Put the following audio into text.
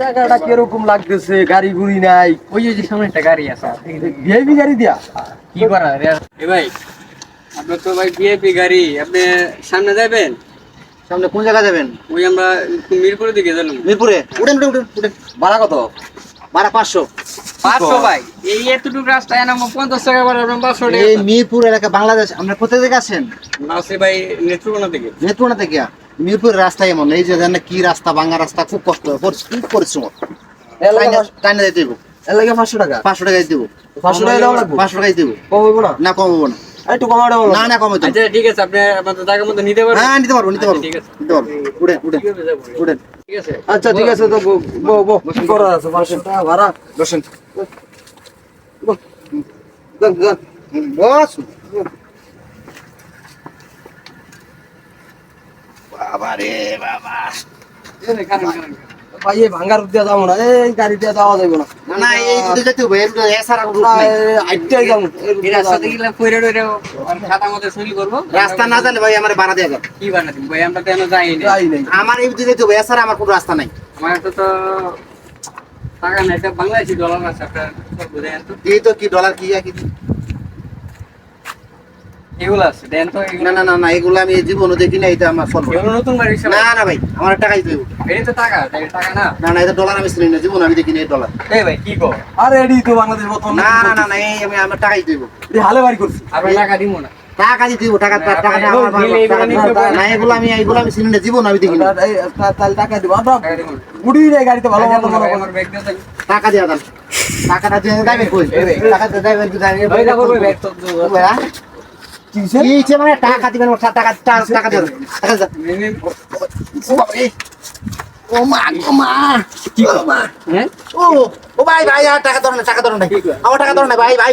টাকাটা কিরকম লাগতেছে? গাড়ি গুড়ি নাই। ওই যে সামনে একটা গাড়ি আছে ভিআইপি গাড়ি দিয়া কি করা এ ভাই আপনার তো ভাই ভিআইপি গাড়ি আপনি সামনে যাবেন সামনে কোন জায়গা যাবেন? ওই আমরা মিরপুরের দিকে যাবো মিরপুরে উঠেন উঠেন উঠেন উঠেন। ভাড়া কত? ভাড়া 500। 500 ভাই এই এতটুকু রাস্তায় নাম 50 টাকা ভাড়া 500 টাকা এই মিরপুর এলাকা বাংলাদেশ। আমরা কোথা থেকে আছেন? আছে ভাই নেত্রকোনা থেকে নেত্রকোনা থেকে। মিরপুর রাস্তা এমন এই যে জানেন কি রাস্তা, ভাঙা রাস্তা, খুব কষ্ট খুব পরিশ্রম। টাইনা দিতে দেবো এর লাগে 500 টাকা। 500 টাকা দিব। 500 টাকা দাও লাগবে। 500 টাকা দিব। কম হইব না? না কম হবো না। একটু কমাটা বলো। না না কম হইতো না। আচ্ছা ঠিক আছে আপনি আপনাদের জায়গার মধ্যে নিতে পারবেন হ্যাঁ নিতে পারবো নিতে পারবো ঠিক আছে নিতে পারবো। উঠেন উঠেন কিভাবে যাবো উঠেন। ঠিক আছে আচ্ছা ঠিক আছে তো বো কি করা আছে? 500 টাকা ভাড়া। বসেন। দেন দেন। বস। বাবা রে বাবা। এই কারণ ভাই এই ভাঙ্গার দিয়া যাবো না, এই গাড়ি দিয়া যাওয়া যাবে না। না না এই দিকে যেতে হবে। এর সারা রুট না, নাই। আইটাই যাবো। এই রাস্তাতে গেলে কইরে রইরে আর খাতা মধ্যে সই করব রাস্তা না জানলে ভাই আমার ভাড়া দেয়া যাবে। কি বানাতে ভাই আমরা তো এখনো যাইনি যাই নাই। আমার এই দিকে যেতে হবে। এর সারা আমার কোনো রাস্তা নাই। আমার তো টাকা নাই এটা বাংলাদেশি ডলার আছে আপনার সব বুঝেন তো এই তো কি ডলার কি কি এগুলো আছে দেন তো না না না না এগুলো আমি জীবনে দেখি না। এটা আমার ফল এগুলো নতুন বাড়ি না না ভাই আমার টাকাই দেব। এটা তো টাকা টাকা না না না এটা ডলার আমি চিনি না। জীবনে আমি দেখি না এই ডলার। এই ভাই কি গো আরে এডি তো বাংলাদেশ বর্তমান। না না না না এই আমি আমার টাকাই দেব। এই হালে বাড়ি করছি। আপনি টাকা দিব না টাকা দিয়ে দিব। টাকা টাকা না আমার দিলে এগুলো নিতে টাকা পারবেন। না এগুলো আমি চিনি না। জীবন আমি দেখি না। এই তাহলে টাকা দিব। আমরা টাকা দিব না গুড়ি নাই গাড়িতে ভালো মতো মনে ভাই, করো। আমার ব্যাগ দিয়ে দেন টাকা দিয়ে দাও। টাকাটা দিয়ে যাবে কই? টাকা দিয়ে যাবে যাবে। ভাই দেখো ভাই ব্যাগ তো কিসে? কি ইচ্ছে মানে টাকা দিবেন টাকা টাকা দিয়ে দাও। টাকা দাও। ও মা ও মা কি গো হ্যাঁ ও ও ভাই ভাই আর টাকা ধরো না টাকা ধরো না আমার টাকা ধরো না ভাই ভাই ভাই